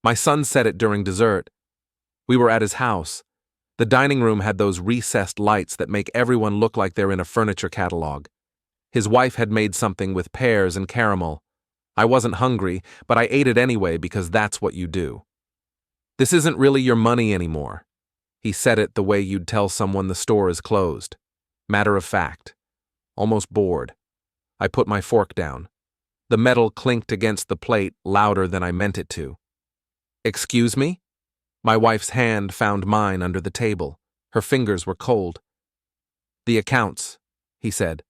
My son said it during dessert. We were at his house. The dining room had those recessed lights that make everyone look like they're in a furniture catalog. His wife had made something with pears and caramel. I wasn't hungry, but I ate it anyway because that's what you do. This isn't really your money anymore. He said it the way you'd tell someone the store is closed. Matter of fact. Almost bored. I put my fork down. The metal clinked against the plate louder than I meant it to. Excuse me? My wife's hand found mine under the table. Her fingers were cold. The accounts, he said.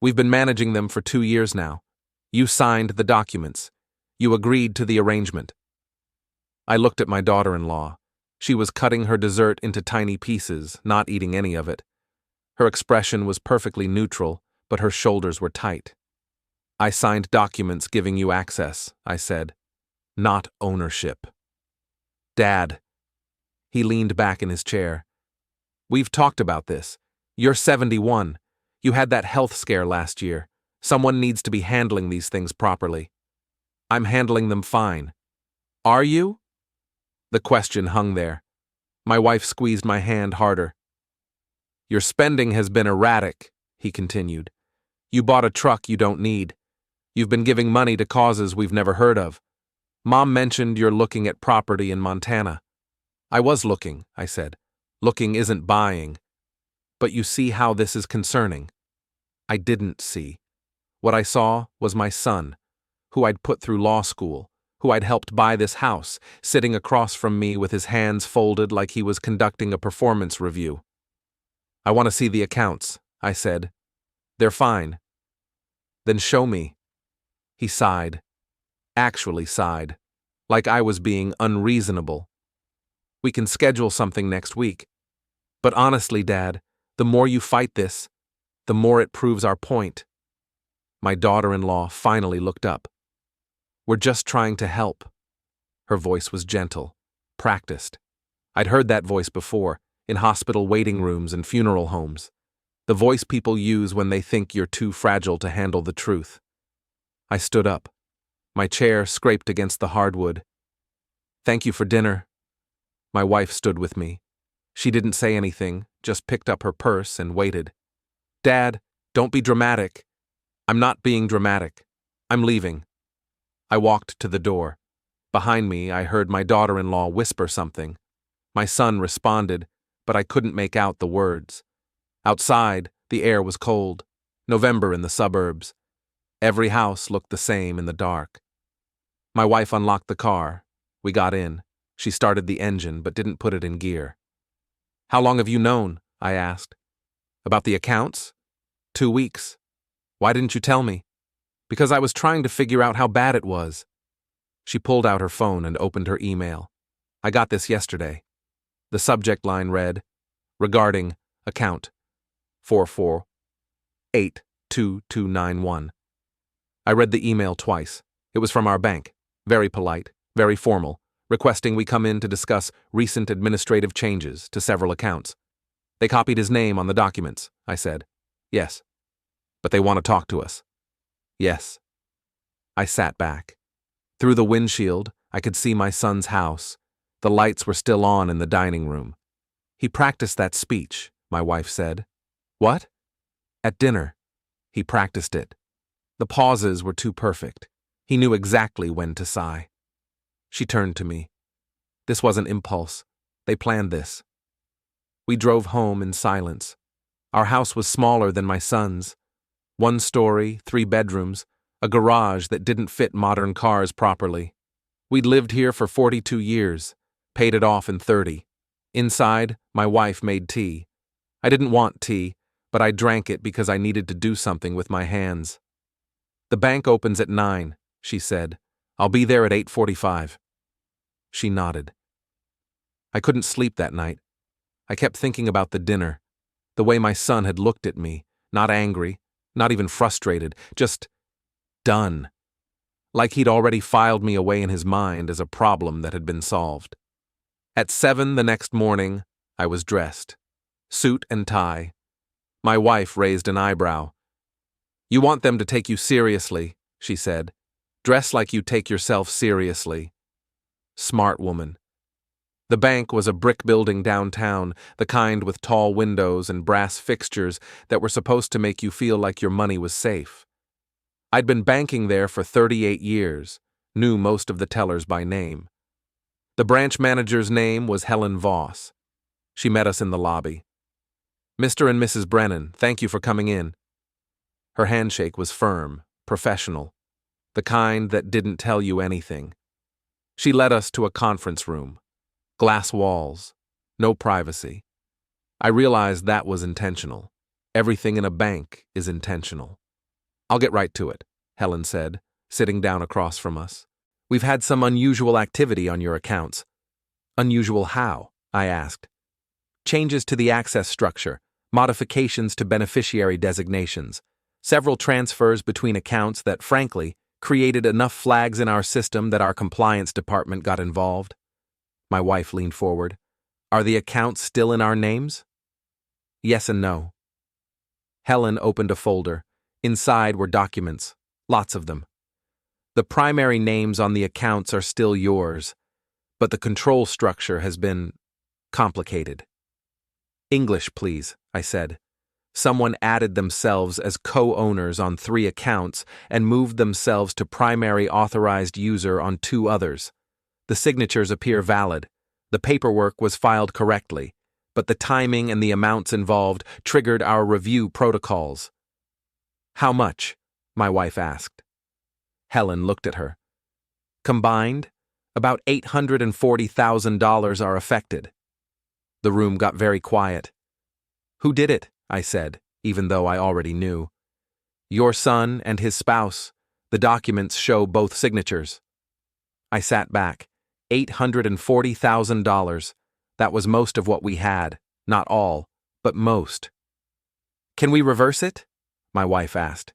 We've been managing them for 2 years now. You signed the documents. You agreed to the arrangement. I looked at my daughter-in-law. She was cutting her dessert into tiny pieces, not eating any of it. Her expression was perfectly neutral, but her shoulders were tight. I signed documents giving you access, I said. Not ownership. Dad. He leaned back in his chair. We've talked about this. You're 71. You had that health scare last year. Someone needs to be handling these things properly. I'm handling them fine. Are you? The question hung there. My wife squeezed my hand harder. Your spending has been erratic, he continued. You bought a truck you don't need. You've been giving money to causes we've never heard of. Mom mentioned you're looking at property in Montana. I was looking, I said. Looking isn't buying. But you see how this is concerning. I didn't see. What I saw was my son, who I'd put through law school, who I'd helped buy this house, sitting across from me with his hands folded like he was conducting a performance review. I want to see the accounts, I said. They're fine. Then show me. He sighed. Actually sighed, like I was being unreasonable. We can schedule something next week. But honestly, Dad, the more you fight this, the more it proves our point. My daughter-in-law finally looked up. We're just trying to help. Her voice was gentle, practiced. I'd heard that voice before, in hospital waiting rooms and funeral homes. The voice people use when they think you're too fragile to handle the truth. I stood up. My chair scraped against the hardwood. Thank you for dinner. My wife stood with me. She didn't say anything, just picked up her purse and waited. Dad, don't be dramatic. I'm not being dramatic. I'm leaving. I walked to the door. Behind me, I heard my daughter-in-law whisper something. My son responded, but I couldn't make out the words. Outside, the air was cold. November in the suburbs. Every house looked the same in the dark. My wife unlocked the car. We got in. She started the engine, but didn't put it in gear. How long have you known? I asked. About the accounts? 2 weeks. Why didn't you tell me? Because I was trying to figure out how bad it was. She pulled out her phone and opened her email. I got this yesterday. The subject line read, regarding account 44882291. I read the email twice. It was from our bank, very polite, very formal, requesting we come in to discuss recent administrative changes to several accounts. They copied his name on the documents, I said. Yes. But they want to talk to us. Yes. I sat back. Through the windshield, I could see my son's house. The lights were still on in the dining room. He practiced that speech, my wife said. What? At dinner. He practiced it. The pauses were too perfect. He knew exactly when to sigh. She turned to me. This wasn't impulse. They planned this. We drove home in silence. Our house was smaller than my son's. 1 story, 3 bedrooms, a garage that didn't fit modern cars properly. We'd lived here for 42 years, paid it off in 30. Inside, my wife made tea. I didn't want tea, but I drank it because I needed to do something with my hands. The bank opens at 9, she said. I'll be there at 8:45. She nodded. I couldn't sleep that night. I kept thinking about the dinner, the way my son had looked at me, not angry, not even frustrated, just done. Like he'd already filed me away in his mind as a problem that had been solved. At 7 the next morning, I was dressed. Suit and tie. My wife raised an eyebrow. You want them to take you seriously, she said. Dress like you take yourself seriously. Smart woman. The bank was a brick building downtown, the kind with tall windows and brass fixtures that were supposed to make you feel like your money was safe. I'd been banking there for 38 years, knew most of the tellers by name. The branch manager's name was Helen Voss. She met us in the lobby. "Mr. and Mrs. Brennan, thank you for coming in." Her handshake was firm, professional, the kind that didn't tell you anything. She led us to a conference room. Glass walls, no privacy. I realized that was intentional. Everything in a bank is intentional. "I'll get right to it," Helen said, sitting down across from us. "We've had some unusual activity on your accounts." "Unusual how?" I asked. "Changes to the access structure, modifications to beneficiary designations, several transfers between accounts that, frankly, created enough flags in our system that our compliance department got involved." My wife leaned forward. "Are the accounts still in our names?" "Yes and no." Helen opened a folder. Inside were documents, lots of them. "The primary names on the accounts are still yours, but the control structure has been complicated." "English, please," I said. "Someone added themselves as co-owners on 3 accounts and moved themselves to primary authorized user on 2 others. The signatures appear valid. The paperwork was filed correctly, but the timing and the amounts involved triggered our review protocols." "How much?" my wife asked. Helen looked at her. "Combined, about $840,000 are affected." The room got very quiet. "Who did it?" I said, even though I already knew. "Your son and his spouse. The documents show both signatures." I sat back. $840,000. That was most of what we had. Not all, but most. "Can we reverse it?" my wife asked.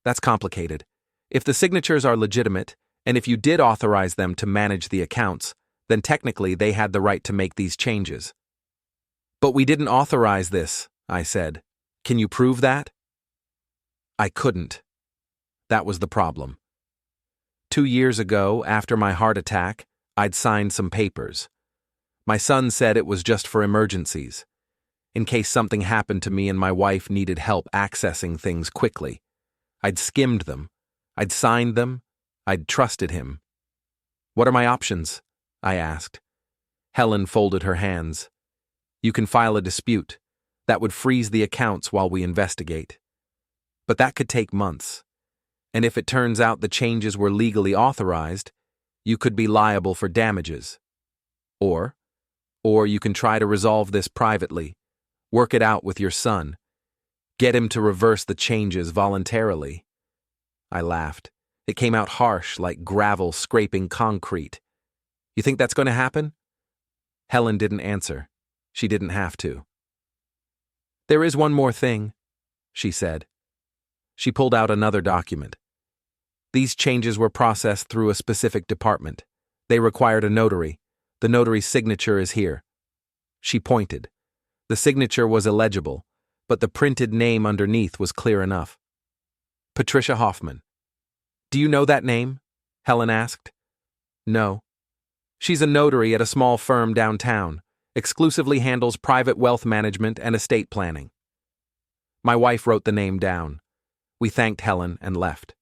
"That's complicated. If the signatures are legitimate, and if you did authorize them to manage the accounts, then technically they had the right to make these changes." "But we didn't authorize this," I said. "Can you prove that?" I couldn't. That was the problem. 2 years ago, after my heart attack, I'd signed some papers. My son said it was just for emergencies, in case something happened to me and my wife needed help accessing things quickly. I'd skimmed them. I'd signed them. I'd trusted him. "What are my options?" I asked. Helen folded her hands. "You can file a dispute. That would freeze the accounts while we investigate. But that could take months. And if it turns out the changes were legally authorized, you could be liable for damages. Or you can try to resolve this privately, work it out with your son, get him to reverse the changes voluntarily." I laughed. It came out harsh, like gravel scraping concrete. "You think that's going to happen?" Helen didn't answer. She didn't have to. "There is one more thing," she said. She pulled out another document. "These changes were processed through a specific department. They required a notary. The notary's signature is here." She pointed. The signature was illegible, but the printed name underneath was clear enough. "Patricia Hoffman." "Do you know that name?" Helen asked. "No. She's a notary at a small firm downtown, exclusively handles private wealth management and estate planning." My wife wrote the name down. We thanked Helen and left.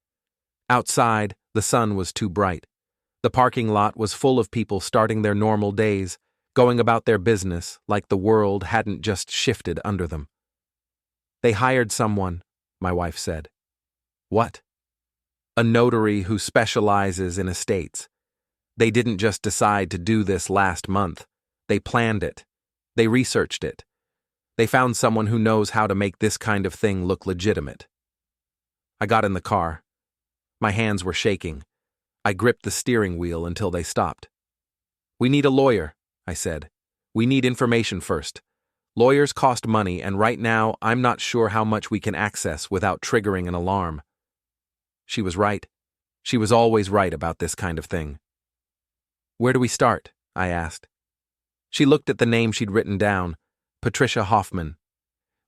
Outside, the sun was too bright. The parking lot was full of people starting their normal days, going about their business like the world hadn't just shifted under them. "They hired someone," my wife said. "What?" "A notary who specializes in estates. They didn't just decide to do this last month. They planned it. They researched it. They found someone who knows how to make this kind of thing look legitimate." I got in the car. My hands were shaking. I gripped the steering wheel until they stopped. "We need a lawyer," I said. "We need information first. Lawyers cost money, and right now I'm not sure how much we can access without triggering an alarm." She was right. She was always right about this kind of thing. "Where do we start?" I asked. She looked at the name she'd written down, Patricia Hoffman.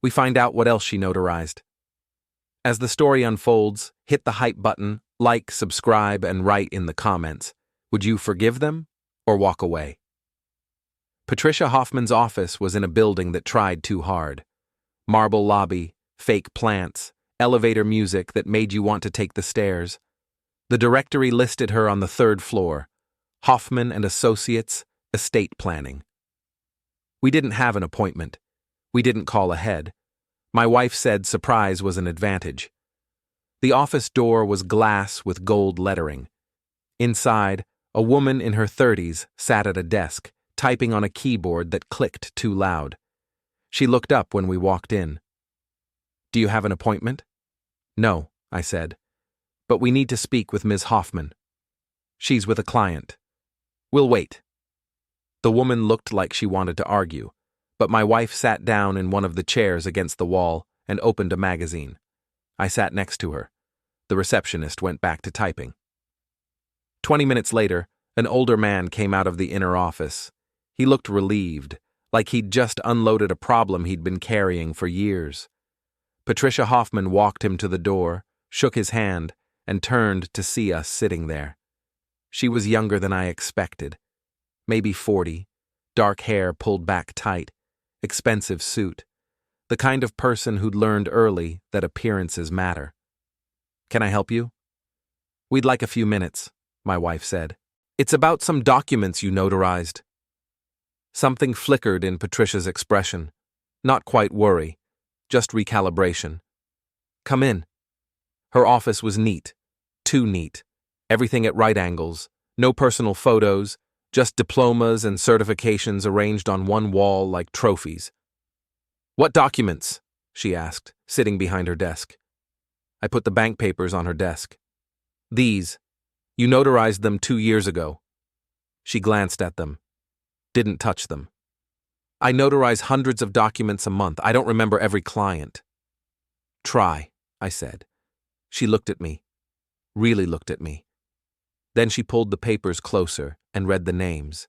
We find out what else she notarized. As the story unfolds, hit the hype button, like, subscribe, and write in the comments. Would you forgive them or walk away. Patricia Hoffman's office was in a building that tried too hard. Marble lobby, fake plants, elevator music that made you want to take the stairs. The directory listed her on the 3rd floor, Hoffman and Associates, Estate Planning. We didn't have an appointment. We didn't call ahead. My wife said surprise was an advantage. The office door was glass with gold lettering. Inside, a woman in her 30s sat at a desk, typing on a keyboard that clicked too loud. She looked up when we walked in. "Do you have an appointment?" "No," I said. "But we need to speak with Ms. Hoffman." "She's with a client." "We'll wait." The woman looked like she wanted to argue, but my wife sat down in one of the chairs against the wall and opened a magazine. I sat next to her. The receptionist went back to typing. 20 minutes later, an older man came out of the inner office. He looked relieved, like he'd just unloaded a problem he'd been carrying for years. Patricia Hoffman walked him to the door, shook his hand, and turned to see us sitting there. She was younger than I expected. Maybe 40, dark hair pulled back tight, expensive suit. The kind of person who'd learned early that appearances matter. "Can I help you?" "We'd like a few minutes," my wife said. "It's about some documents you notarized." Something flickered in Patricia's expression. Not quite worry, just recalibration. "Come in." Her office was neat. Too neat. Everything at right angles. No personal photos, just diplomas and certifications arranged on one wall like trophies. "What documents?" she asked, sitting behind her desk. I put the bank papers on her desk. "These. You notarized them 2 years ago." She glanced at them. Didn't touch them. "I notarize hundreds of documents a month. I don't remember every client." "Try," I said. She looked at me. Really looked at me. Then she pulled the papers closer and read the names.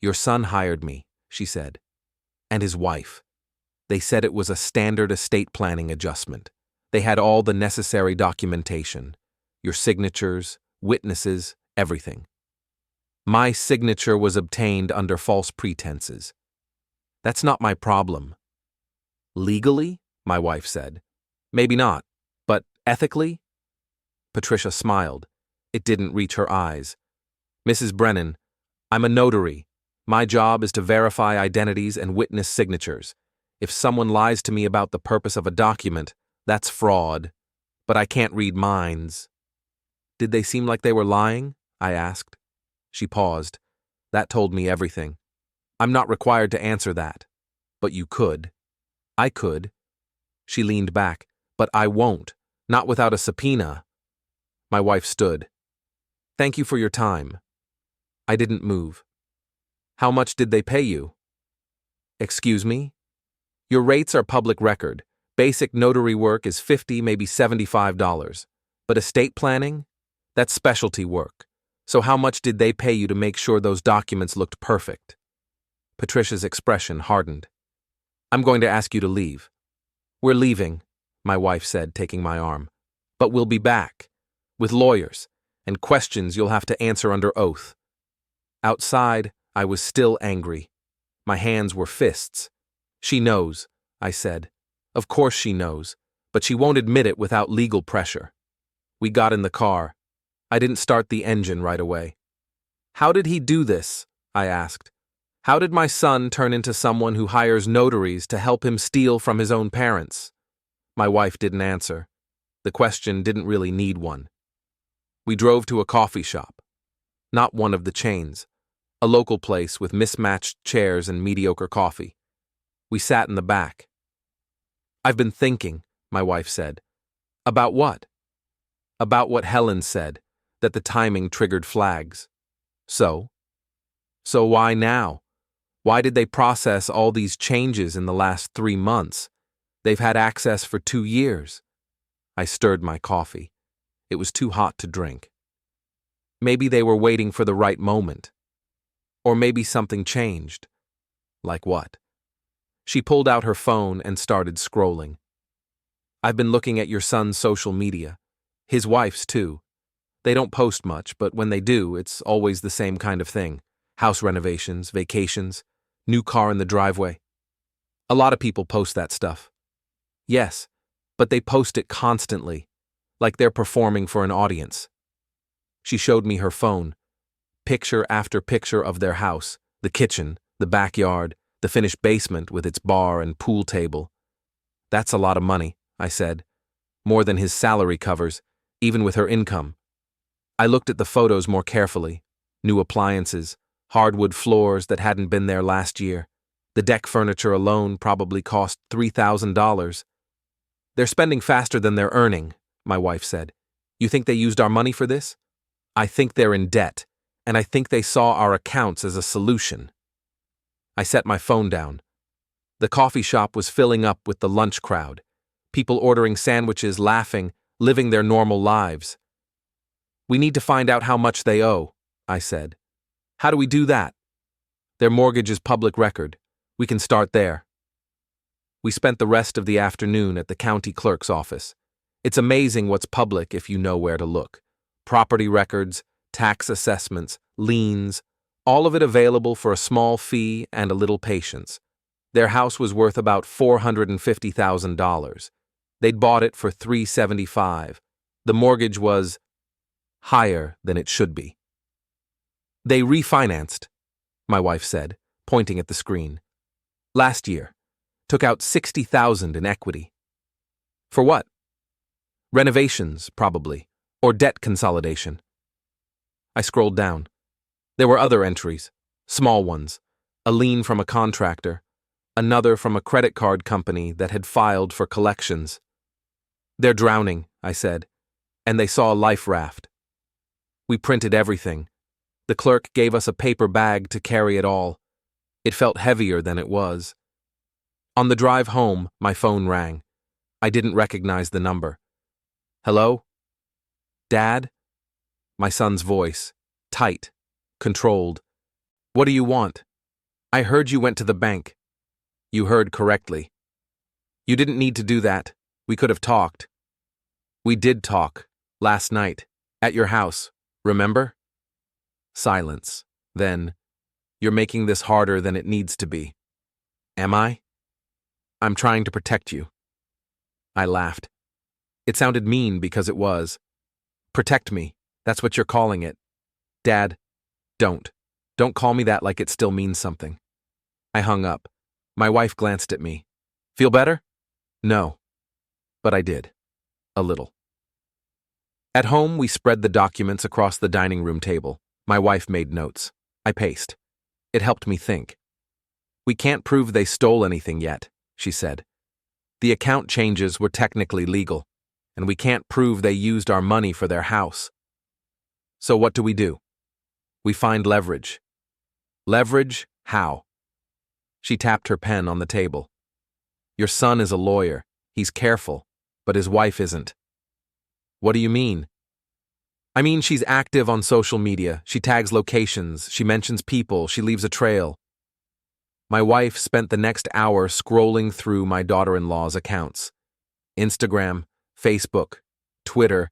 "Your son hired me," she said. "And his wife. They said it was a standard estate planning adjustment. They had all the necessary documentation. Your signatures, witnesses, everything. My signature was obtained under false pretenses. That's not my problem." "Legally?" my wife said. "Maybe not, but ethically?" Patricia smiled. It didn't reach her eyes. "Mrs. Brennan, I'm a notary. My job is to verify identities and witness signatures. If someone lies to me about the purpose of a document, that's fraud. But I can't read minds." "Did they seem like they were lying?" I asked. She paused. That told me everything. "I'm not required to answer that. But you could." "I could." She leaned back. "But I won't. Not without a subpoena." My wife stood. "Thank you for your time." I didn't move. "How much did they pay you?" "Excuse me?" "Your rates are public record. Basic notary work is $50, maybe $75. But estate planning? That's specialty work. So how much did they pay you to make sure those documents looked perfect?" Patricia's expression hardened. "I'm going to ask you to leave." "We're leaving," my wife said, taking my arm. "But we'll be back. With lawyers, and questions you'll have to answer under oath." Outside, I was still angry. My hands were fists. "She knows," I said. "Of course she knows, but she won't admit it without legal pressure." We got in the car. I didn't start the engine right away. "How did he do this?" I asked. "How did my son turn into someone who hires notaries to help him steal from his own parents?" My wife didn't answer. The question didn't really need one. We drove to a coffee shop. Not one of the chains. A local place with mismatched chairs and mediocre coffee. We sat in the back. "I've been thinking," my wife said. "About what?" "About what Helen said, that the timing triggered flags." "So?" "So why now? Why did they process all these changes in the last 3 months? They've had access for 2 years." I stirred my coffee. It was too hot to drink. "Maybe they were waiting for the right moment. Or maybe something changed." "Like what?" She pulled out her phone and started scrolling. "I've been looking at your son's social media. His wife's too. They don't post much, but when they do, it's always the same kind of thing. House renovations, vacations, new car in the driveway. A lot of people post that stuff. Yes, but they post it constantly, like they're performing for an audience. She showed me her phone, picture after picture of their house, the kitchen, the backyard, the finished basement with its bar and pool table. That's a lot of money, I said. More than his salary covers, even with her income. I looked at the photos more carefully. New appliances, hardwood floors that hadn't been there last year. The deck furniture alone probably cost $3,000. They're spending faster than they're earning, my wife said. You think they used our money for this? I think they're in debt, and I think they saw our accounts as a solution. I set my phone down. The coffee shop was filling up with the lunch crowd. People ordering sandwiches, laughing, living their normal lives. We need to find out how much they owe, I said. How do we do that? Their mortgage is public record. We can start there. We spent the rest of the afternoon at the county clerk's office. It's amazing what's public if you know where to look. Property records, tax assessments, liens, all of it available for a small fee and a little patience. Their house was worth about $450,000. They'd bought it for $375,000. The mortgage was higher than it should be. They refinanced, my wife said, pointing at the screen. Last year, took out $60,000 in equity. For what? Renovations, probably, or debt consolidation. I scrolled down. There were other entries, small ones, a lien from a contractor, another from a credit card company that had filed for collections. They're drowning, I said, and they saw a life raft. We printed everything. The clerk gave us a paper bag to carry it all. It felt heavier than it was. On the drive home, my phone rang. I didn't recognize the number. Hello? Dad? My son's voice, tight, controlled. What do you want? I heard you went to the bank. You heard correctly. You didn't need to do that. We could have talked. We did talk, last night, at your house, remember? Silence. Then, you're making this harder than it needs to be. Am I? I'm trying to protect you. I laughed. It sounded mean because it was. Protect me, that's what you're calling it. Dad, don't. Don't call me that like it still means something. I hung up. My wife glanced at me. Feel better? No. But I did. A little. At home, we spread the documents across the dining room table. My wife made notes. I paced. It helped me think. We can't prove they stole anything yet, she said. The account changes were technically legal, and we can't prove they used our money for their house. So what do? We find leverage. Leverage? How? She tapped her pen on the table. Your son is a lawyer. He's careful, but his wife isn't. What do you mean? I mean, she's active on social media. She tags locations. She mentions people. She leaves a trail. My wife spent the next hour scrolling through my daughter-in-law's accounts. Instagram, Facebook, Twitter.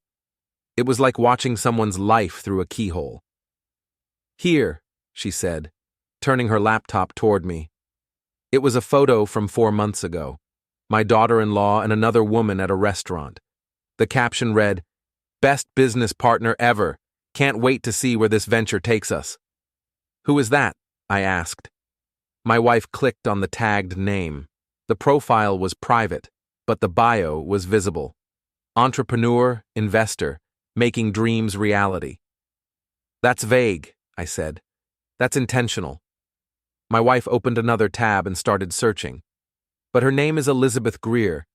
It was like watching someone's life through a keyhole. Here, she said, turning her laptop toward me. It was a photo from 4 months ago. My daughter-in-law and another woman at a restaurant. The caption read, "Best business partner ever. Can't wait to see where this venture takes us." Who is that? I asked. My wife clicked on the tagged name. The profile was private, but the bio was visible. Entrepreneur, investor, making dreams reality. That's vague, I said. That's intentional. My wife opened another tab and started searching. But her name is Elizabeth Greer,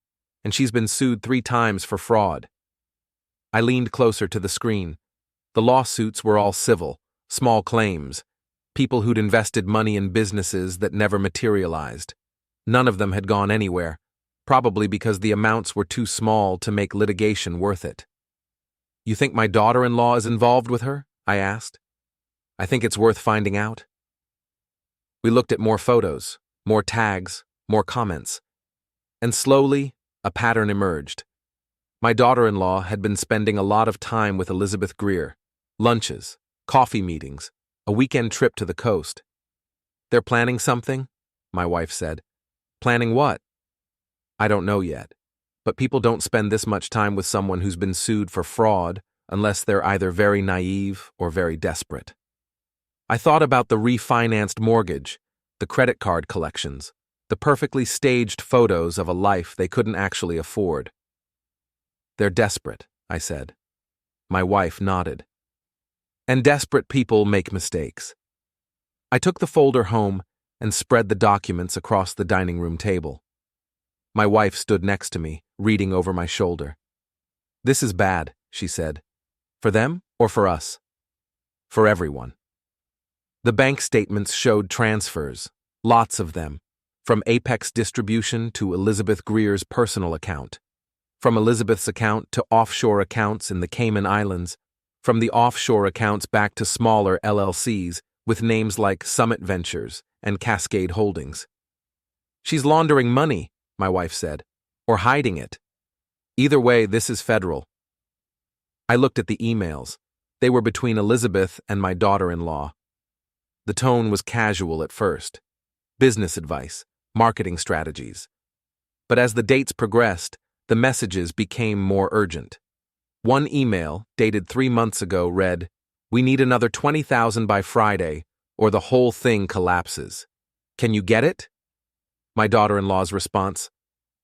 and she's been sued 3 times for fraud. I leaned closer to the screen. The lawsuits were all civil, small claims, people who'd invested money in businesses that never materialized. None of them had gone anywhere, probably because the amounts were too small to make litigation worth it. You think my daughter-in-law is involved with her? I asked. I think it's worth finding out. We looked at more photos, more tags, more comments. And slowly, a pattern emerged. My daughter-in-law had been spending a lot of time with Elizabeth Greer. Lunches, coffee meetings, A weekend trip to the coast. They're planning something? My wife said. Planning what? I don't know yet. But people don't spend this much time with someone who's been sued for fraud unless they're either very naive or very desperate. I thought about the refinanced mortgage, the credit card collections, the perfectly staged photos of a life they couldn't actually afford. They're desperate, I said. My wife nodded. And desperate people make mistakes. I took the folder home and spread the documents across the dining room table. My wife stood next to me, reading over my shoulder. This is bad, she said. For them or for us? For everyone. The bank statements showed transfers, lots of them, from Apex Distribution to Elizabeth Greer's personal account, from Elizabeth's account to offshore accounts in the Cayman Islands, from the offshore accounts back to smaller LLCs with names like Summit Ventures and Cascade Holdings. She's laundering money, my wife said, or hiding it. Either way, this is federal. I looked at the emails. They were between Elizabeth and my daughter-in-law. The tone was casual at first. Business advice, marketing strategies. But as the dates progressed, the messages became more urgent. One email, dated 3 months ago, read, "We need another $20,000 by Friday, or the whole thing collapses. Can you get it?" My daughter-in-law's response,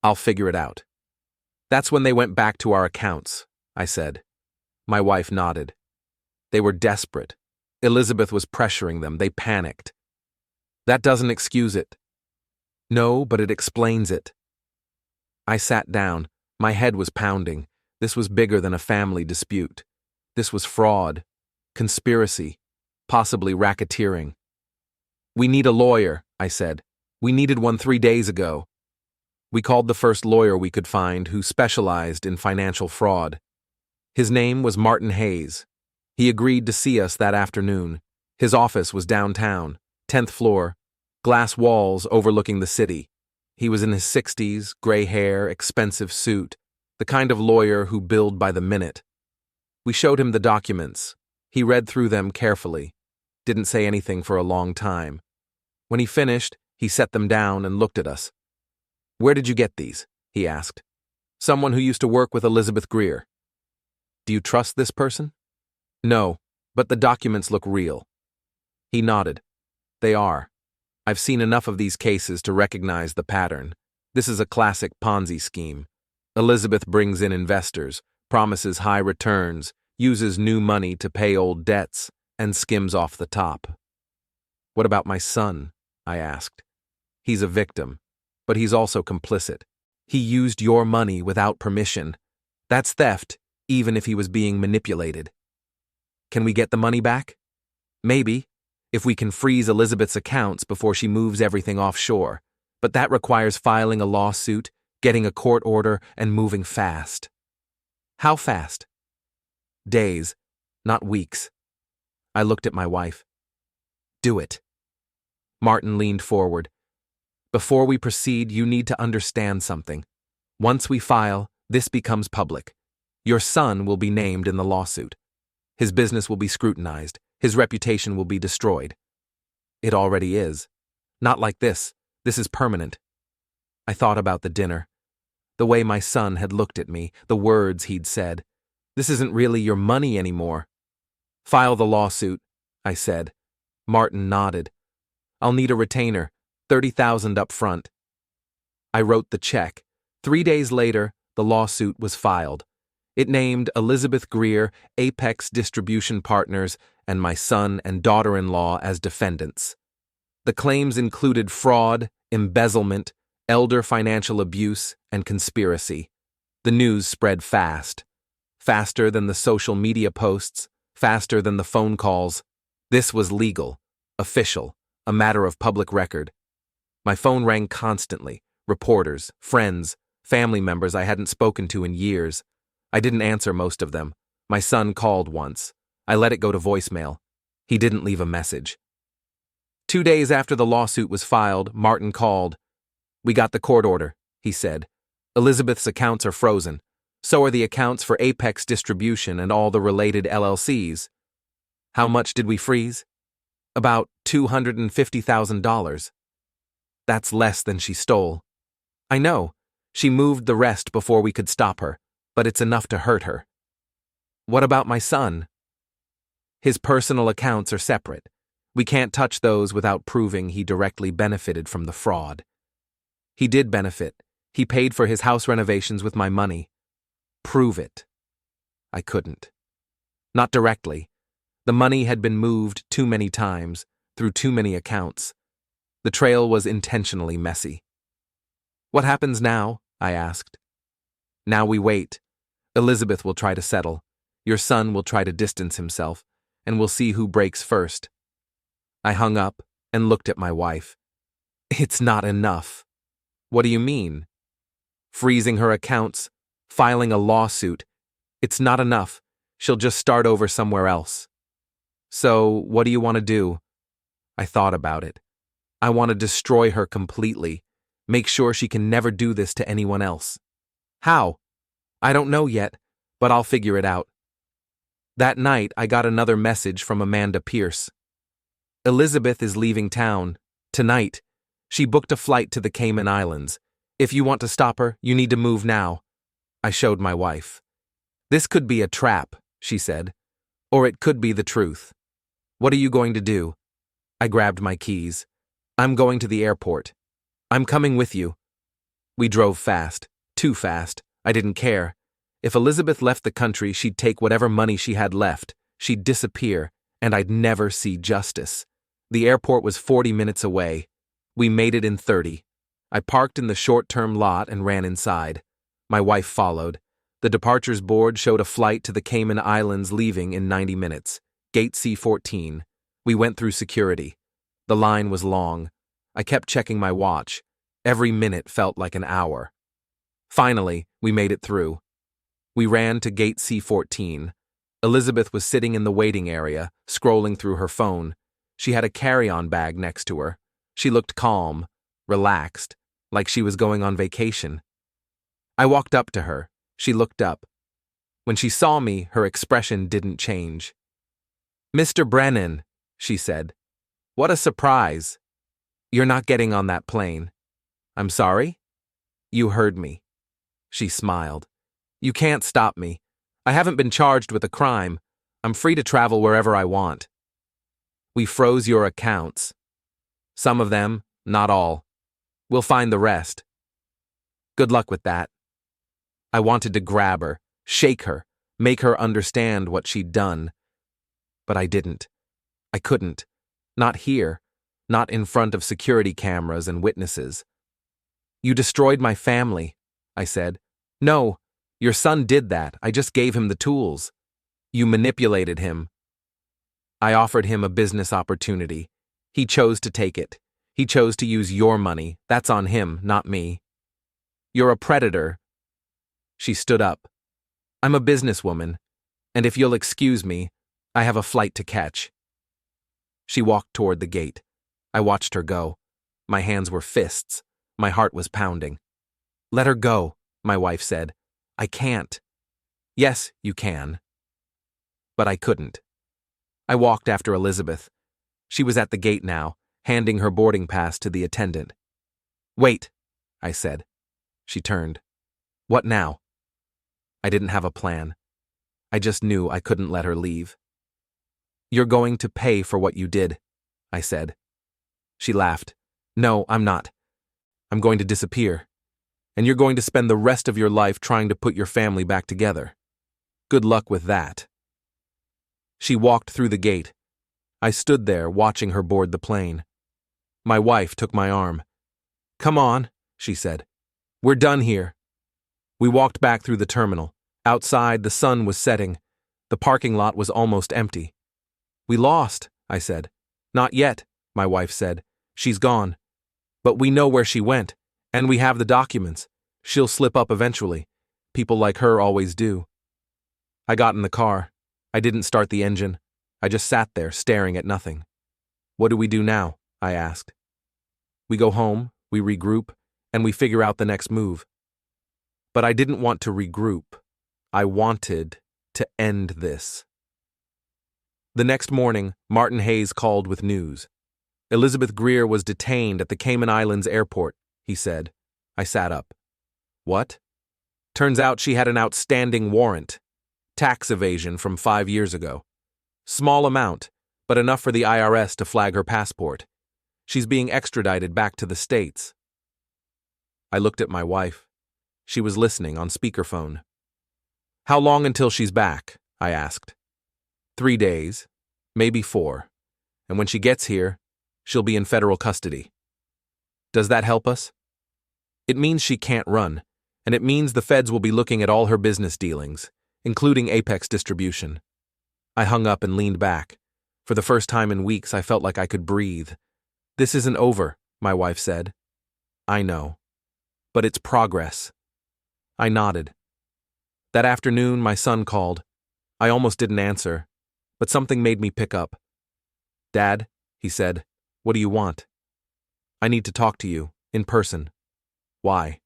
"I'll figure it out." That's when they went back to our accounts, I said. My wife nodded. They were desperate. Elizabeth was pressuring them. They panicked. That doesn't excuse it. No, but it explains it. I sat down. My head was pounding. This was bigger than a family dispute. This was fraud, conspiracy, possibly racketeering. We need a lawyer, I said. We needed one 3 days ago. We called the first lawyer we could find who specialized in financial fraud. His name was Martin Hayes. He agreed to see us that afternoon. His office was downtown, 10th floor, glass walls overlooking the city. He was in his 60s, gray hair, expensive suit, the kind of lawyer who billed by the minute. We showed him the documents. He read through them carefully, didn't say anything for a long time. When he finished, he set them down and looked at us. "Where did you get these?" he asked. "Someone who used to work with Elizabeth Greer." "Do you trust this person?" "No, but the documents look real." He nodded. "They are. I've seen enough of these cases to recognize the pattern. This is a classic Ponzi scheme. Elizabeth brings in investors, promises high returns, uses new money to pay old debts, and skims off the top." "What about my son?" I asked. "He's a victim, but he's also complicit. He used your money without permission. That's theft, even if he was being manipulated." "Can we get the money back?" "Maybe, if we can freeze Elizabeth's accounts before she moves everything offshore. But that requires filing a lawsuit, getting a court order, and moving fast." "How fast?" "Days, not weeks." I looked at my wife. "Do it." Martin leaned forward. "Before we proceed, you need to understand something. Once we file, this becomes public. Your son will be named in the lawsuit. His business will be scrutinized. His reputation will be destroyed. It already is. Not like this. This is permanent." I thought about the dinner. The way my son had looked at me, the words he'd said. "This isn't really your money anymore." "File the lawsuit," I said. Martin nodded. "I'll need a retainer, $30,000 up front." I wrote the check. 3 days later, the lawsuit was filed. It named Elizabeth Greer, Apex Distribution Partners, and my son and daughter-in-law as defendants. The claims included fraud, embezzlement, elder financial abuse, and conspiracy. The news spread fast. Faster than the social media posts, faster than the phone calls. This was legal, official, a matter of public record. My phone rang constantly. Reporters, friends, family members I hadn't spoken to in years. I didn't answer most of them. My son called once. I let it go to voicemail. He didn't leave a message. 2 days after the lawsuit was filed, Martin called. "We got the court order," he said. "Elizabeth's accounts are frozen. So are the accounts for Apex Distribution and all the related LLCs." "How much did we freeze?" About $250,000. That's less than she stole. I know. She moved the rest before we could stop her, but it's enough to hurt her. What about my son? His personal accounts are separate. We can't touch those without proving he directly benefited from the fraud. He did benefit. He paid for his house renovations with my money. Prove it. I couldn't. Not directly. The money had been moved too many times, through too many accounts. The trail was intentionally messy. What happens now? I asked. Now we wait. Elizabeth will try to settle. Your son will try to distance himself, and we'll see who breaks first. I hung up and looked at my wife. It's not enough. What do you mean? Freezing her accounts, filing a lawsuit. It's not enough. She'll just start over somewhere else. So, what do you want to do? I thought about it. I want to destroy her completely. Make sure she can never do this to anyone else. How? I don't know yet, but I'll figure it out. That night, I got another message from Amanda Pierce. Elizabeth is leaving town. Tonight. She booked a flight to the Cayman Islands. If you want to stop her, you need to move now. I showed my wife. This could be a trap, she said. Or it could be the truth. What are you going to do? I grabbed my keys. I'm going to the airport. I'm coming with you. We drove fast. Too fast. I didn't care. If Elizabeth left the country, she'd take whatever money she had left. She'd disappear, and I'd never see justice. The airport was 40 minutes away. We made it in 30. I parked in the short-term lot and ran inside. My wife followed. The departures board showed a flight to the Cayman Islands leaving in 90 minutes. Gate C-14. We went through security. The line was long. I kept checking my watch. Every minute felt like an hour. Finally, we made it through. We ran to Gate C-14. Elizabeth was sitting in the waiting area, scrolling through her phone. She had a carry-on bag next to her. She looked calm, relaxed, like she was going on vacation. I walked up to her. She looked up. When she saw me, her expression didn't change. Mr. Brennan, she said. What a surprise. You're not getting on that plane. I'm sorry? You heard me. She smiled. You can't stop me. I haven't been charged with a crime. I'm free to travel wherever I want. We froze your accounts. Some of them, not all. We'll find the rest. Good luck with that. I wanted to grab her, shake her, make her understand what she'd done. But I didn't. I couldn't. Not here. Not in front of security cameras and witnesses. You destroyed my family, I said. No, your son did that. I just gave him the tools. You manipulated him. I offered him a business opportunity. He chose to take it. He chose to use your money. That's on him, not me. You're a predator. She stood up. I'm a businesswoman, and if you'll excuse me, I have a flight to catch. She walked toward the gate. I watched her go. My hands were fists. My heart was pounding. Let her go, my wife said. I can't. Yes, you can. But I couldn't. I walked after Elizabeth. She was at the gate now, handing her boarding pass to the attendant. Wait, I said. She turned. What now? I didn't have a plan. I just knew I couldn't let her leave. You're going to pay for what you did, I said. She laughed. No, I'm not. I'm going to disappear. And you're going to spend the rest of your life trying to put your family back together. Good luck with that. She walked through the gate. I stood there watching her board the plane. My wife took my arm. Come on, she said. We're done here. We walked back through the terminal. Outside, the sun was setting. The parking lot was almost empty. We lost, I said. Not yet, my wife said. She's gone. But we know where she went, and we have the documents. She'll slip up eventually. People like her always do. I got in the car. I didn't start the engine. I just sat there, staring at nothing. What do we do now? I asked. We go home, we regroup, and we figure out the next move. But I didn't want to regroup. I wanted to end this. The next morning, Martin Hayes called with news. Elizabeth Greer was detained at the Cayman Islands airport, he said. I sat up. What? Turns out she had an outstanding warrant. Tax evasion from 5 years ago. Small amount, but enough for the IRS to flag her passport. She's being extradited back to the States. I looked at my wife. She was listening on speakerphone. How long until she's back? I asked. 3 days, maybe 4. And when she gets here, she'll be in federal custody. Does that help us? It means she can't run, and it means the feds will be looking at all her business dealings, including Apex distribution. I hung up and leaned back. For the first time in weeks, I felt like I could breathe. This isn't over, my wife said. I know. But it's progress. I nodded. That afternoon, my son called. I almost didn't answer, but something made me pick up. Dad, he said, what do you want? I need to talk to you, in person. Why?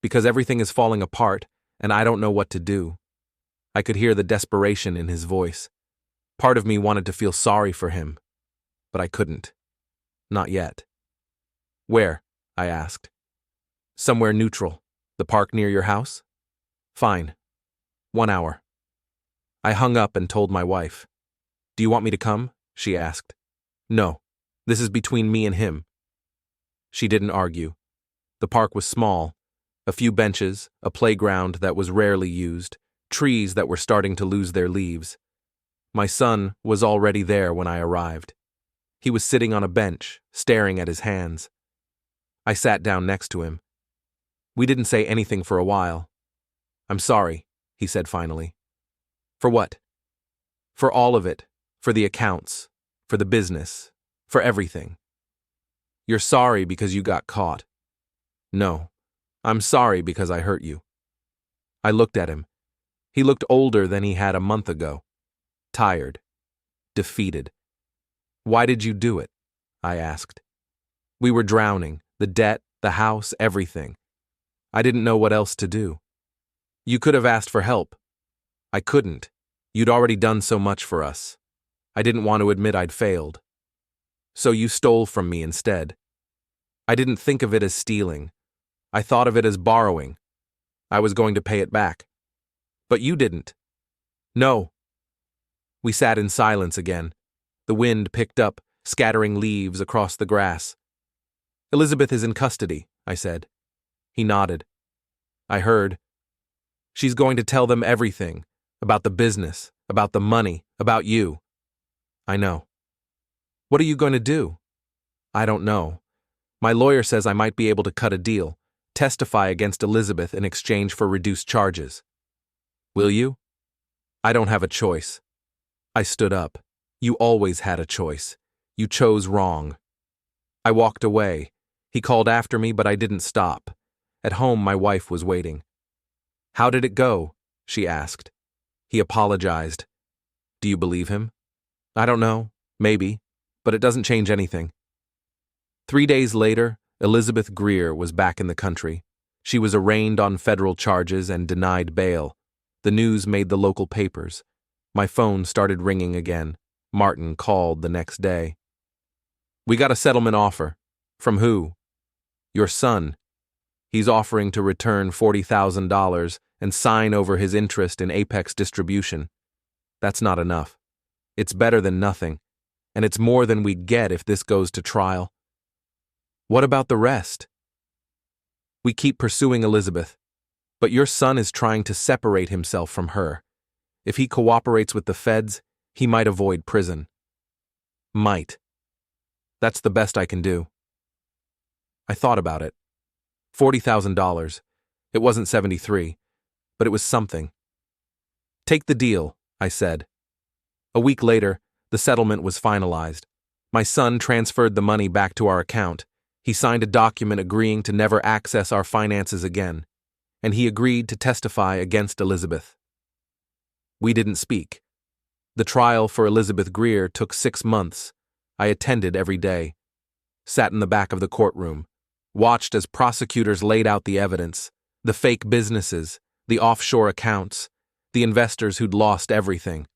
Because everything is falling apart, and I don't know what to do. I could hear the desperation in his voice. Part of me wanted to feel sorry for him, but I couldn't. Not yet. Where? I asked. Somewhere neutral. The park near your house? Fine. 1 hour. I hung up and told my wife. Do you want me to come? She asked. No. This is between me and him. She didn't argue. The park was small. A few benches, a playground that was rarely used, trees that were starting to lose their leaves. My son was already there when I arrived. He was sitting on a bench, staring at his hands. I sat down next to him. We didn't say anything for a while. I'm sorry, he said finally. For what? For all of it. For the accounts. For the business. For everything. You're sorry because you got caught. No, I'm sorry because I hurt you. I looked at him. He looked older than he had a month ago. Tired. Defeated. Why did you do it? I asked. We were drowning. The debt, the house, everything. I didn't know what else to do. You could have asked for help. I couldn't. You'd already done so much for us. I didn't want to admit I'd failed. So you stole from me instead. I didn't think of it as stealing. I thought of it as borrowing. I was going to pay it back. But you didn't. No. We sat in silence again. The wind picked up, scattering leaves across the grass. Elizabeth is in custody, I said. He nodded. I heard. She's going to tell them everything. About the business, about the money, about you. I know. What are you going to do? I don't know. My lawyer says I might be able to cut a deal, testify against Elizabeth in exchange for reduced charges. Will you? I don't have a choice. I stood up. You always had a choice. You chose wrong. I walked away. He called after me, but I didn't stop. At home, my wife was waiting. How did it go? She asked. He apologized. Do you believe him? I don't know. Maybe. But it doesn't change anything. 3 days later, Elizabeth Greer was back in the country. She was arraigned on federal charges and denied bail. The news made the local papers. My phone started ringing again. Martin called the next day. We got a settlement offer. From who? Your son. He's offering to return $40,000 and sign over his interest in Apex distribution. That's not enough. It's better than nothing, and it's more than we'd get if this goes to trial. What about the rest? We keep pursuing Elizabeth, but your son is trying to separate himself from her. If he cooperates with the feds, he might avoid prison. Might. That's the best I can do. I thought about it. $40,000. It wasn't 73, but it was something. Take the deal, I said. A week later, the settlement was finalized. My son transferred the money back to our account. He signed a document agreeing to never access our finances again, and he agreed to testify against Elizabeth. We didn't speak. The trial for Elizabeth Greer took 6 months. I attended every day, sat in the back of the courtroom, watched as prosecutors laid out the evidence, the fake businesses, the offshore accounts, the investors who'd lost everything.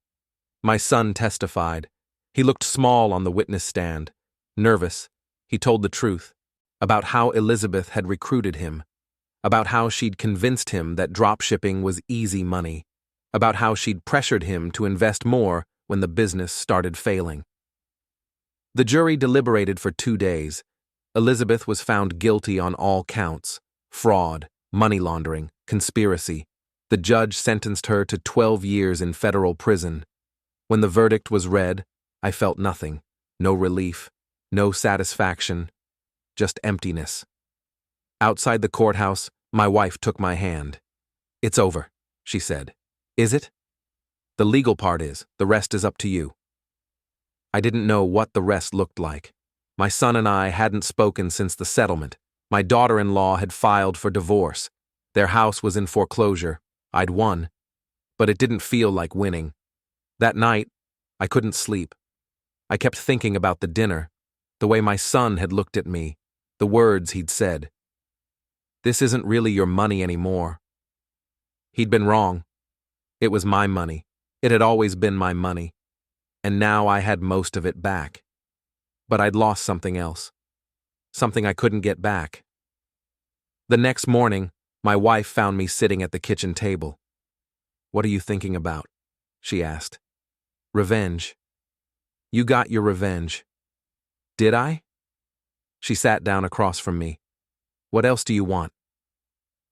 My son testified. He looked small on the witness stand. Nervous, he told the truth about how Elizabeth had recruited him, about how she'd convinced him that dropshipping was easy money, about how she'd pressured him to invest more when the business started failing. The jury deliberated for 2 days. Elizabeth was found guilty on all counts: fraud, money laundering, conspiracy. The judge sentenced her to 12 years in federal prison. When the verdict was read, I felt nothing, no relief, no satisfaction, just emptiness. Outside the courthouse, my wife took my hand. "It's over," she said. "Is it?" "The legal part is, the rest is up to you." I didn't know what the rest looked like. My son and I hadn't spoken since the settlement. My daughter-in-law had filed for divorce. Their house was in foreclosure. I'd won. But it didn't feel like winning. That night, I couldn't sleep. I kept thinking about the dinner, the way my son had looked at me, the words he'd said. "This isn't really your money anymore." He'd been wrong. It was my money. It had always been my money. And now I had most of it back. But I'd lost something else. Something I couldn't get back. The next morning, my wife found me sitting at the kitchen table. "What are you thinking about?" she asked. "Revenge." "You got your revenge." "Did I?" She sat down across from me. "What else do you want?"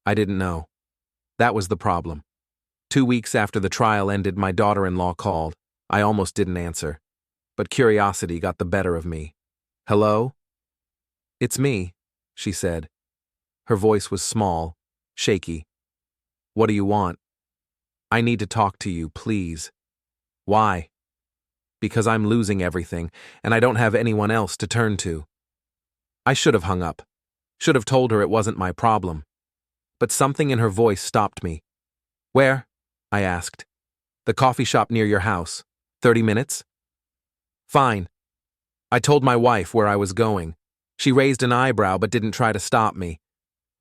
I didn't know. That was the problem. 2 weeks after the trial ended, my daughter-in-law called. I almost didn't answer, but curiosity got the better of me. "Hello?" "It's me," she said. Her voice was small, shaky. "What do you want?" "I need to talk to you, please." "Why?" "Because I'm losing everything, and I don't have anyone else to turn to." I should have hung up. Should have told her it wasn't my problem. But something in her voice stopped me. "Where?" I asked. "The coffee shop near your house. 30 minutes?" "Fine." I told my wife where I was going. She raised an eyebrow but didn't try to stop me.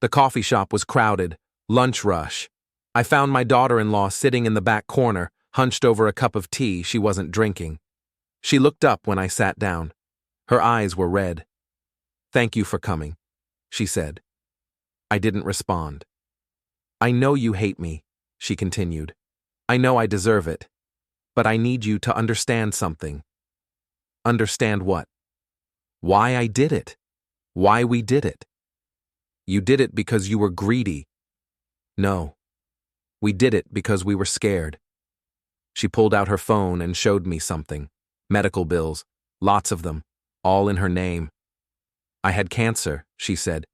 The coffee shop was crowded, lunch rush. I found my daughter-in-law sitting in the back corner, hunched over a cup of tea she wasn't drinking. She looked up when I sat down. Her eyes were red. "Thank you for coming," she said. I didn't respond. "I know you hate me," she continued. "I know I deserve it. But I need you to understand something." "Understand what?" "Why I did it. Why we did it." "You did it because you were greedy." "No. We did it because we were scared." She pulled out her phone and showed me something. Medical bills, lots of them, all in her name. "I had cancer," she said.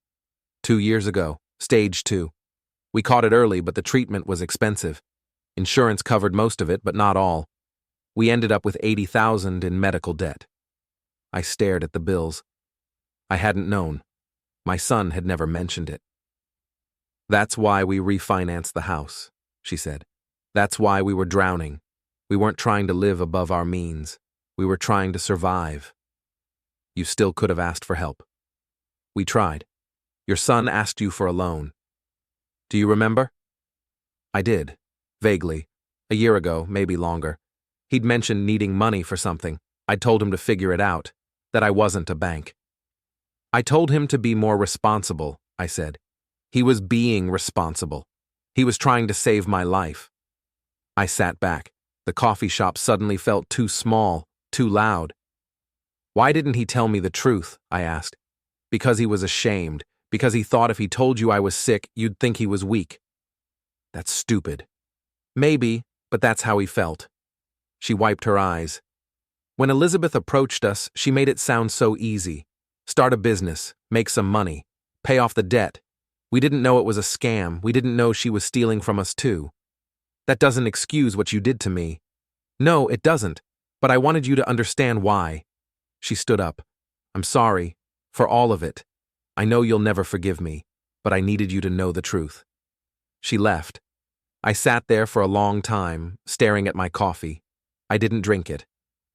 2 years ago, stage 2. We caught it early, but the treatment was expensive. Insurance covered most of it, but not all. We ended up with $80,000 in medical debt. I stared at the bills. I hadn't known. My son had never mentioned it. "That's why we refinanced the house," she said. "That's why we were drowning. We weren't trying to live above our means. We were trying to survive. You still could have asked for help. We tried. Your son asked you for a loan. Do you remember?" I did, vaguely. A year ago, maybe longer. He'd mentioned needing money for something. I'd told him to figure it out, that I wasn't a bank. "I told him to be more responsible," I said. "He was being responsible. He was trying to save my life." I sat back. The coffee shop suddenly felt too small, too loud. "Why didn't he tell me the truth?" I asked. "Because he was ashamed. Because he thought if he told you I was sick, you'd think he was weak." "That's stupid." "Maybe, but that's how he felt." She wiped her eyes. "When Elizabeth approached us, she made it sound so easy. Start a business, make some money, pay off the debt. We didn't know it was a scam. We didn't know she was stealing from us too. That doesn't excuse what you did to me." "No, it doesn't, but I wanted you to understand why." She stood up. "I'm sorry, for all of it. I know you'll never forgive me, but I needed you to know the truth." She left. I sat there for a long time, staring at my coffee. I didn't drink it.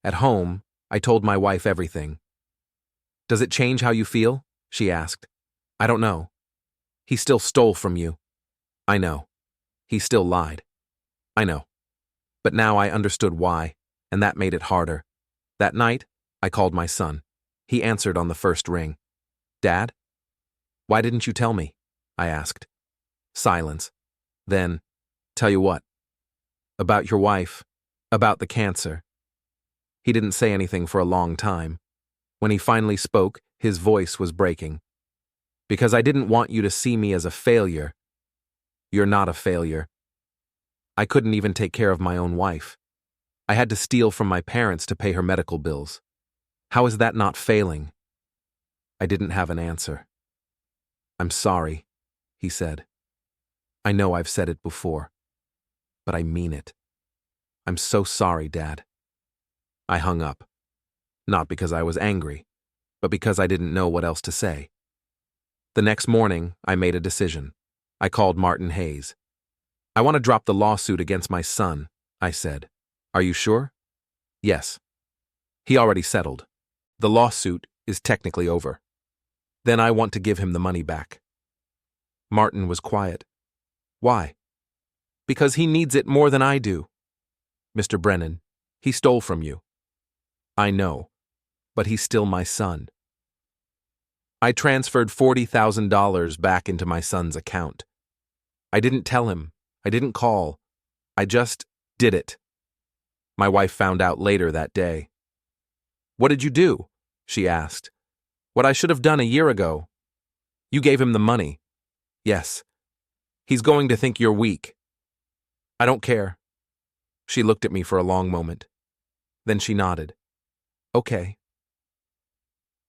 At home, I told my wife everything. "Does it change how you feel?" she asked. "I don't know. He still stole from you." "I know. He still lied." "I know. But now I understood why. and that made it harder. That night, I called my son. He answered on the first ring. "Dad? Why didn't you tell me?" I asked. Silence. Then, "Tell you what? About your wife. About the cancer." He didn't say anything for a long time. When he finally spoke, his voice was breaking. "Because I didn't want you to see me as a failure." "You're not a failure." I couldn't even take care of my own wife. I had to steal from my parents to pay her medical bills. How is that not failing? I didn't have an answer. "I'm sorry," he said. "I know I've said it before, but I mean it. I'm so sorry, Dad." I hung up. Not because I was angry, but because I didn't know what else to say. The next morning, I made a decision. I called Martin Hayes. "I want to drop the lawsuit against my son," I said. "Are you sure?" "Yes." "He already settled. The lawsuit is technically over. Then I want to give him the money back." Martin was quiet. "Why?" "Because he needs it more than I do." "Mr. Brennan, he stole from you." "I know, but he's still my son." I transferred $40,000 back into my son's account. I didn't tell him. I didn't call. I just did it. My wife found out later that day. "What did you do?" she asked. "What I should have done a year ago." "You gave him the money." "Yes." "He's going to think you're weak." "I don't care." She looked at me for a long moment. Then she nodded. "Okay."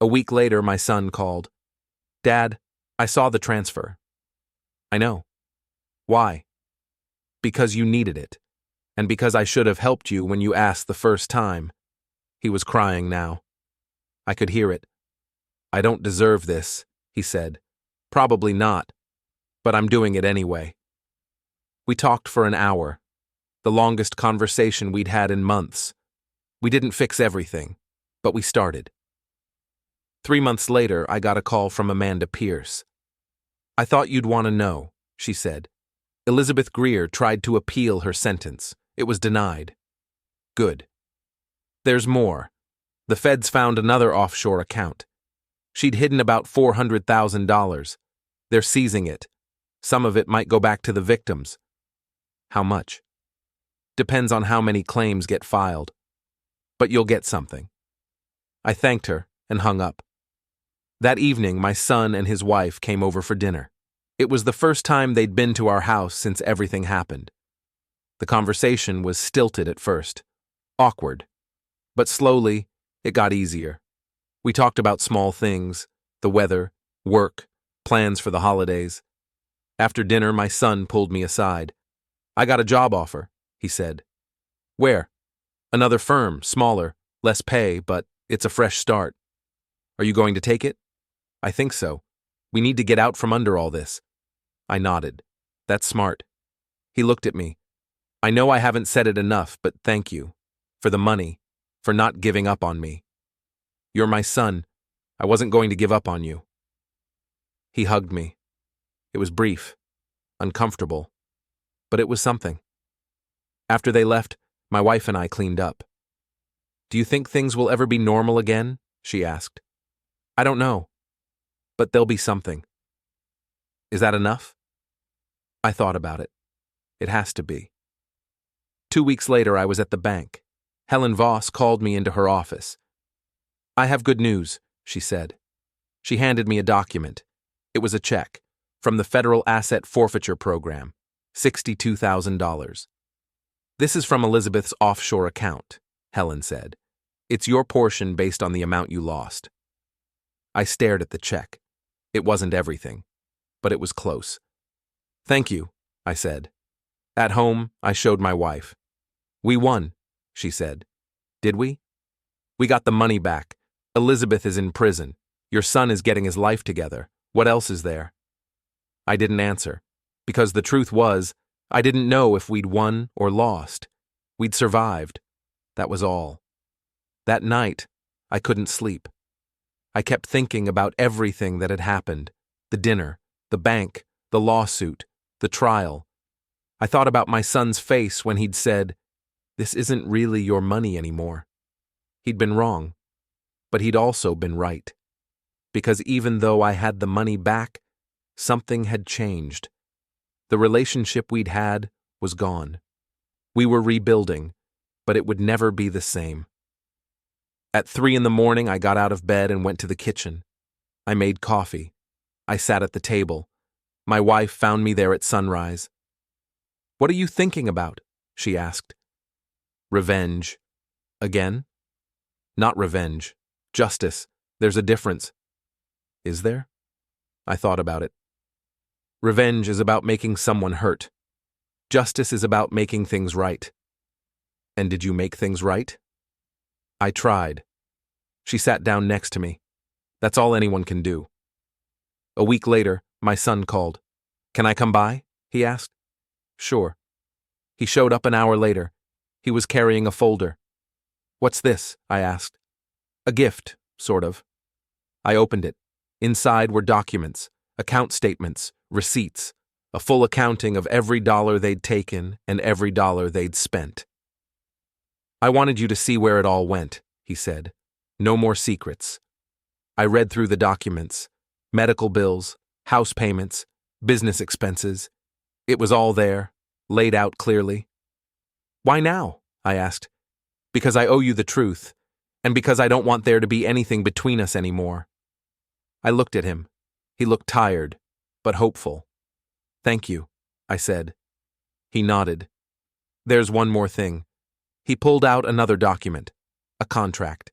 A week later, my son called. "Dad, I saw the transfer." "I know." "Why?" "Because you needed it, and because I should have helped you when you asked the first time." He was crying now. I could hear it. "I don't deserve this," he said. "Probably not, but I'm doing it anyway." We talked for an hour, the longest conversation we'd had in months. We didn't fix everything, but we started. 3 months later, I got a call from Amanda Pierce. "I thought you'd want to know," she said. "Elizabeth Greer tried to appeal her sentence. It was denied." "Good." "There's more. The feds found another offshore account. She'd hidden about $400,000. They're seizing it. Some of it might go back to the victims." "How much?" "Depends on how many claims get filed. But you'll get something." I thanked her and hung up. That evening, my son and his wife came over for dinner. It was the first time they'd been to our house since everything happened. The conversation was stilted at first, awkward, but slowly it got easier. We talked about small things, the weather, work, plans for the holidays. After dinner, my son pulled me aside. "I got a job offer," he said. "Where?" "Another firm, smaller, less pay, but it's a fresh start." "Are you going to take it?" "I think so. We need to get out from under all this." I nodded. "That's smart." He looked at me. "I know I haven't said it enough, but thank you. For the money. For not giving up on me. You're my son. I wasn't going to give up on you." He hugged me. It was brief, uncomfortable, but it was something. After they left, my wife and I cleaned up. "Do you think things will ever be normal again?" she asked. "I don't know. But there'll be something." "Is that enough?" I thought about it. It has to be. 2 weeks later, I was at the bank. Helen Voss called me into her office. "I have good news," she said. She handed me a document. It was a check from the Federal Asset Forfeiture Program, $62,000. "This is from Elizabeth's offshore account," Helen said. "It's your portion based on the amount you lost." I stared at the check. It wasn't everything, but it was close. "Thank you," I said. At home, I showed my wife. "We won," she said. "Did we?" "We got the money back. Elizabeth is in prison. Your son is getting his life together. What else is there?" I didn't answer, because the truth was, I didn't know if we'd won or lost. We'd survived. That was all. That night, I couldn't sleep. I kept thinking about everything that had happened. The dinner, the bank, the lawsuit, the trial. I thought about my son's face when he'd said, This isn't really your money anymore. He'd been wrong, but he'd also been right. Because even though I had the money back, something had changed. The relationship we'd had was gone. We were rebuilding, but it would never be the same. At 3 a.m, I got out of bed and went to the kitchen. I made coffee. I sat at the table. My wife found me there at sunrise. "What are you thinking about?" she asked. "Revenge." "Again?" "Not revenge. Justice. There's a difference." "Is there?" I thought about it. Revenge is about making someone hurt. Justice is about making things right. And did you make things right? I tried. She sat down next to me. That's all anyone can do. A week later, my son called. "Can I come by?" he asked. "Sure." He showed up an hour later. He was carrying a folder. "What's this?" I asked. "A gift, sort of." I opened it. Inside were documents, account statements, receipts, a full accounting of every dollar they'd taken and every dollar they'd spent. "I wanted you to see where it all went," he said. "No more secrets." I read through the documents. Medical bills, house payments, business expenses. It was all there, laid out clearly. "Why now?" I asked. "Because I owe you the truth, and because I don't want there to be anything between us anymore." I looked at him. He looked tired, but hopeful. "Thank you," I said. He nodded. "There's one more thing." He pulled out another document, a contract.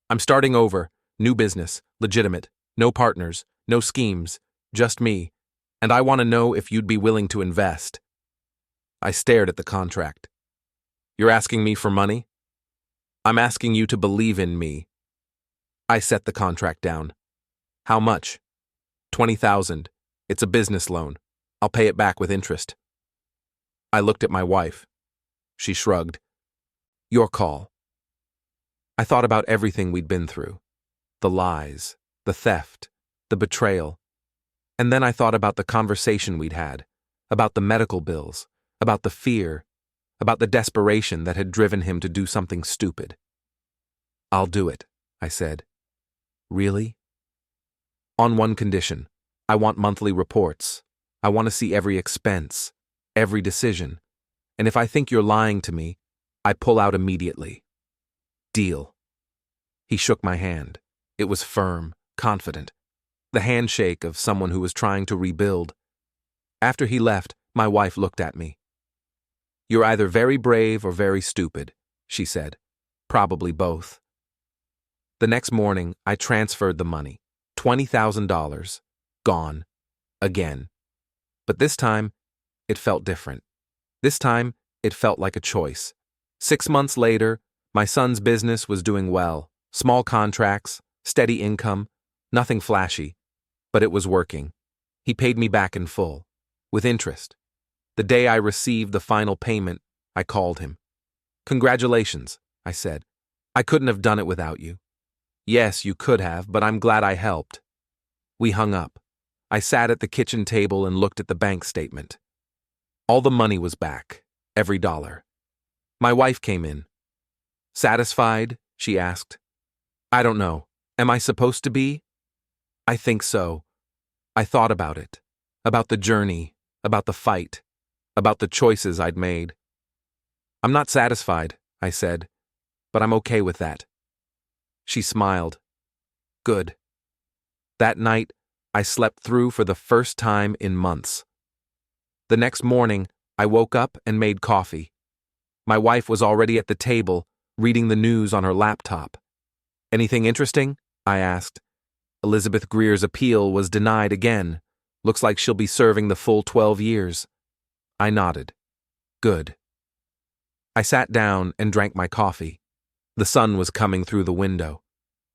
"I'm starting over, new business, legitimate, no partners, no schemes, just me, and I want to know if you'd be willing to invest." I stared at the contract. "You're asking me for money?" "I'm asking you to believe in me." I set the contract down. "How much?" "20,000. It's a business loan. I'll pay it back with interest." I looked at my wife. She shrugged. "Your call." I thought about everything we'd been through. The lies, the theft, the betrayal. And then I thought about the conversation we'd had, about the medical bills, about the fear, about the desperation that had driven him to do something stupid. "I'll do it," I said. "Really?" "On one condition. I want monthly reports. I want to see every expense, every decision. And if I think you're lying to me, I pull out immediately." "Deal." He shook my hand. It was firm, confident. The handshake of someone who was trying to rebuild. After he left, my wife looked at me. "You're either very brave or very stupid," she said. "Probably both." The next morning, I transferred the money. $20,000. Gone. Again. But this time, it felt different. This time, it felt like a choice. 6 months later, my son's business was doing well. Small contracts, steady income, nothing flashy. But it was working. He paid me back in full, with interest. The day I received the final payment, I called him. "Congratulations," I said. "I couldn't have done it without you." "Yes, you could have, but I'm glad I helped." We hung up. I sat at the kitchen table and looked at the bank statement. All the money was back, every dollar. My wife came in. "Satisfied?" she asked. "I don't know. Am I supposed to be?" "I think so." I thought about it, about the journey, about the fight, about the choices I'd made. "I'm not satisfied," I said, "but I'm okay with that." She smiled. "Good." That night, I slept through for the first time in months. The next morning, I woke up and made coffee. My wife was already at the table, reading the news on her laptop. "Anything interesting?" I asked. "Elizabeth Greer's appeal was denied again. Looks like she'll be serving the full 12 years. I nodded. "Good." I sat down and drank my coffee. The sun was coming through the window.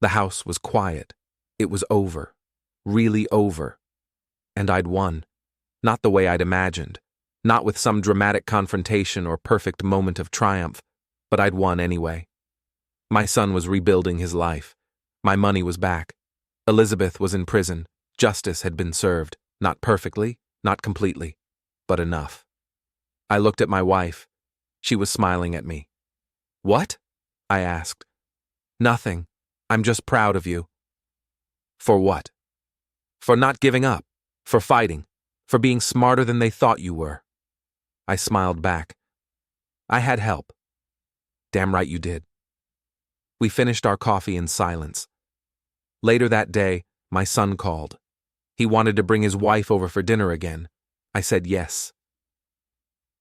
The house was quiet. It was over. Really over. And I'd won. Not the way I'd imagined. Not with some dramatic confrontation or perfect moment of triumph, but I'd won anyway. My son was rebuilding his life. My money was back. Elizabeth was in prison. Justice had been served. Not perfectly, not completely, but enough. I looked at my wife. She was smiling at me. What? I asked. Nothing. I'm just proud of you. For what? For not giving up. For fighting. For being smarter than they thought you were. I smiled back. I had help. Damn right you did. We finished our coffee in silence. Later that day, my son called. He wanted to bring his wife over for dinner again. I said yes.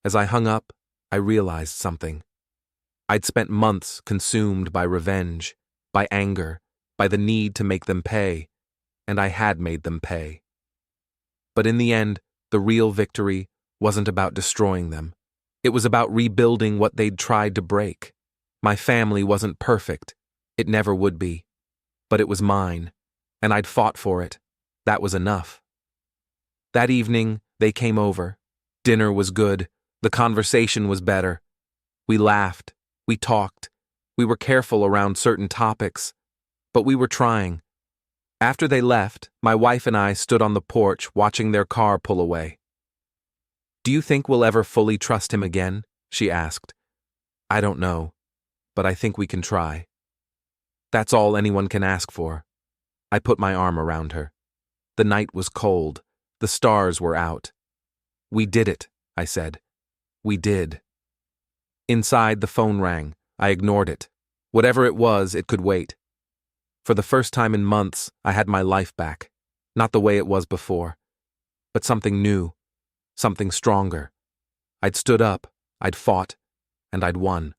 As I hung up, I realized something. I'd spent months consumed by revenge, by anger, by the need to make them pay, and I had made them pay. But in the end, the real victory wasn't about destroying them. It was about rebuilding what they'd tried to break. My family wasn't perfect. It never would be. But it was mine, and I'd fought for it. That was enough. That evening, they came over. Dinner was good. The conversation was better. We laughed. We talked. We were careful around certain topics. But we were trying. After they left, my wife and I stood on the porch watching their car pull away. Do you think we'll ever fully trust him again? She asked. I don't know, but I think we can try. That's all anyone can ask for. I put my arm around her. The night was cold. The stars were out. We did it, I said. We did. Inside, the phone rang. I ignored it. Whatever it was, it could wait. For the first time in months, I had my life back. Not the way it was before, but something new, something stronger. I'd stood up, I'd fought, and I'd won.